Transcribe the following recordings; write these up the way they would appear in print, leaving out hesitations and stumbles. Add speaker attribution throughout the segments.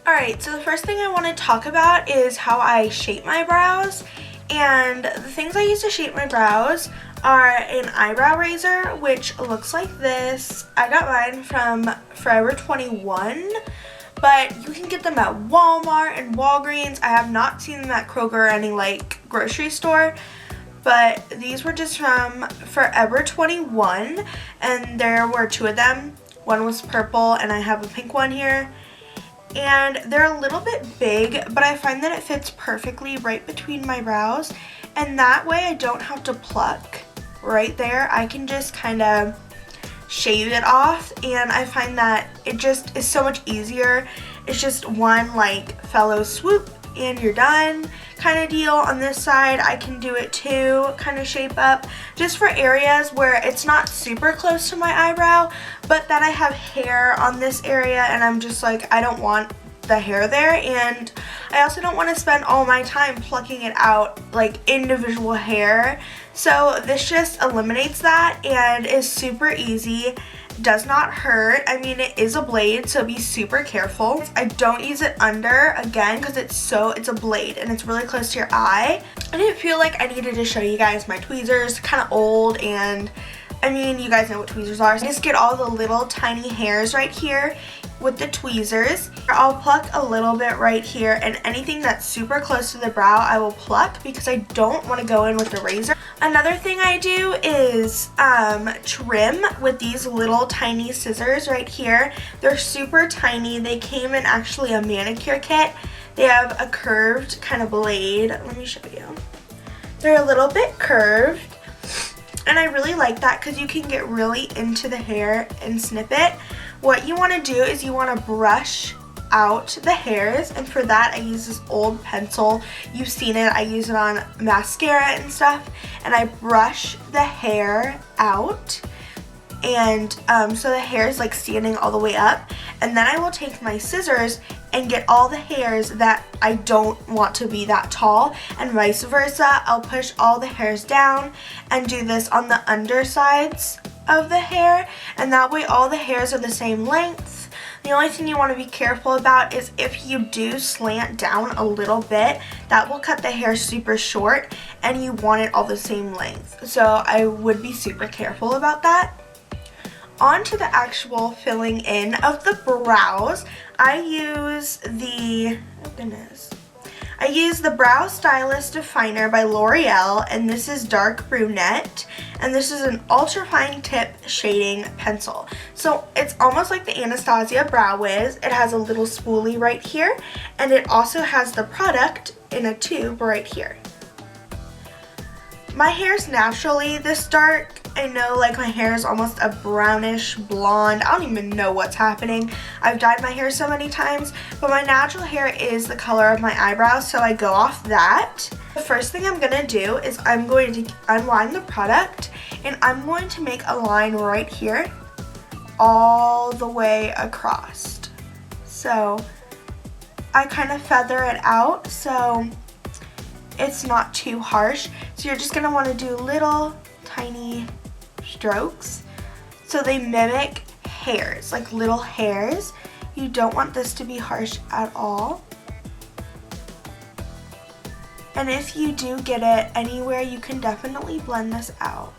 Speaker 1: Alright, so the first thing I want to talk about is how I shape my brows. And the things I use to shape my brows are an eyebrow razor, which looks like this. I got mine from Forever 21, but you can get them at Walmart and Walgreens. I have not seen them at Kroger or any like grocery store, but these were just from Forever 21, and there were two of them. One was purple and I have a pink one here. And they're a little bit big, but I find that it fits perfectly right between my brows, and that way I don't have to pluck right there. I can just kind of shave it off, and I find that it just is so much easier. It's just one like fellow swoop and you're done kind of deal. On this side I can do it too, kind of shape up just for areas where it's not super close to my eyebrow, but that I have hair on this area and I'm just like, I don't want the hair there, and I also don't want to spend all my time plucking it out like individual hair. So this just eliminates that and is super easy. Does not hurt. I mean, it is a blade, so be super careful. I don't use it under, again, because it's a blade and it's really close to your eye. I didn't feel like I needed to show you guys my tweezers. Kind of old, and I mean, you guys know what tweezers are. So just get all the little tiny hairs right here with the tweezers. I'll pluck a little bit right here, and anything that's super close to the brow I will pluck because I don't want to go in with the razor. Another thing I do is trim with these little tiny scissors right here. They're super tiny. They came in actually a manicure kit. They have a curved kind of blade. Let me show you. They're a little bit curved, and I really like that because you can get really into the hair and snip it. What you want to do is you want to brush out the hairs, and for that I use this old pencil. You've seen it. I use it on mascara and stuff, and I brush the hair out, and so the hair is like standing all the way up, and then I will take my scissors and get all the hairs that I don't want to be that tall, and vice versa. I'll push all the hairs down and do this on the undersides of the hair, and that way all the hairs are the same length. The only thing you want to be careful about is if you do slant down a little bit, that will cut the hair super short, and you want it all the same length. So I would be super careful about that. On to the actual filling in of the brows. I use the Brow Stylist Definer by L'Oreal, and this is dark brunette, and this is an ultra fine tip shading pencil. So it's almost like the Anastasia Brow Wiz. It has a little spoolie right here, and it also has the product in a tube right here. My hair's naturally this dark. I know, like, my hair is almost a brownish blonde. I don't even know what's happening. I've dyed my hair so many times, but my natural hair is the color of my eyebrows, so I go off that. The first thing I'm gonna do is I'm going to unwind the product, and I'm going to make a line right here all the way across. So I kind of feather it out so it's not too harsh. So you're just gonna want to do little tiny strokes so they mimic hairs, like little hairs. You don't want this to be harsh at all. And if you do get it anywhere, you can definitely blend this out.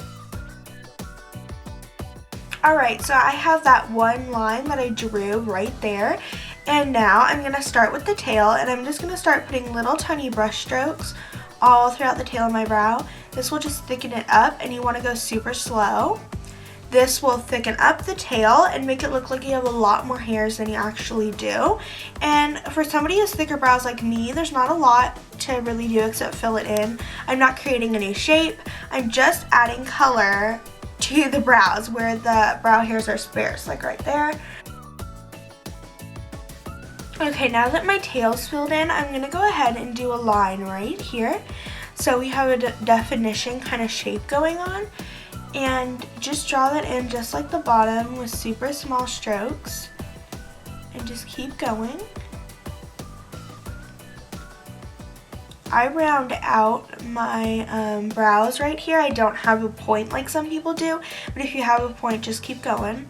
Speaker 1: Alright, so I have that one line that I drew right there, and now I'm going to start with the tail, and I'm just going to start putting little tiny brush strokes all throughout the tail of my brow. This will just thicken it up, and you want to go super slow. This will thicken up the tail and make it look like you have a lot more hairs than you actually do. And for somebody who has thicker brows like me, there's not a lot to really do except fill it in. I'm not creating any shape. I'm just adding color to the brows where the brow hairs are sparse, like right there. Okay, now that my tail's filled in, I'm going to go ahead and do a line right here. So we have a definition kind of shape going on. And just draw that in just like the bottom with super small strokes. And just keep going. I round out my brows right here. I don't have a point like some people do, but if you have a point, just keep going.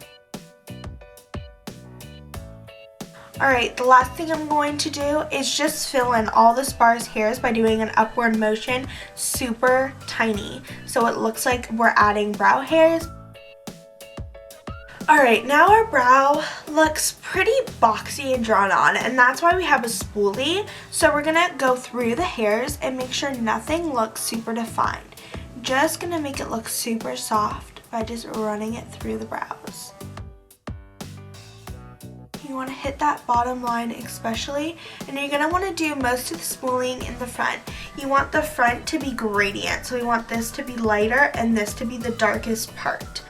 Speaker 1: Alright, the last thing I'm going to do is just fill in all the sparse hairs by doing an upward motion, super tiny. So it looks like we're adding brow hairs. Alright, now our brow looks pretty boxy and drawn on, and that's why we have a spoolie. So we're gonna go through the hairs and make sure nothing looks super defined. Just gonna make it look super soft by just running it through the brows. You want to hit that bottom line especially, and you're going to want to do most of the spooling in the front. You want the front to be gradient, so we want this to be lighter and this to be the darkest part.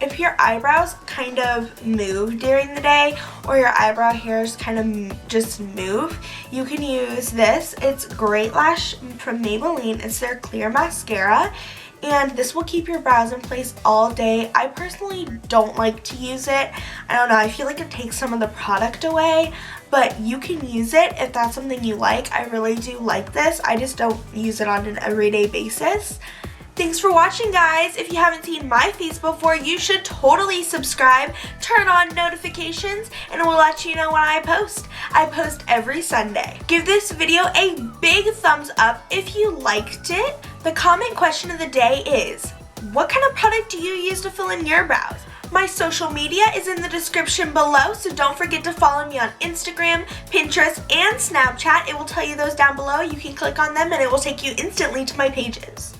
Speaker 1: If your eyebrows kind of move during the day or your eyebrow hairs kind of just move, you can use this. It's Great Lash from Maybelline. It's their clear mascara. And this will keep your brows in place all day. I personally don't like to use it. I don't know, I feel like it takes some of the product away, but you can use it if that's something you like. I really do like this. I just don't use it on an everyday basis. Thanks for watching, guys. If you haven't seen my face before, you should totally subscribe, turn on notifications, and it will let you know when I post. I post every Sunday. Give this video a big thumbs up if you liked it. The comment question of the day is, what kind of product do you use to fill in your brows? My social media is in the description below, so don't forget to follow me on Instagram, Pinterest, and Snapchat. It will tell you those down below. You can click on them and it will take you instantly to my pages.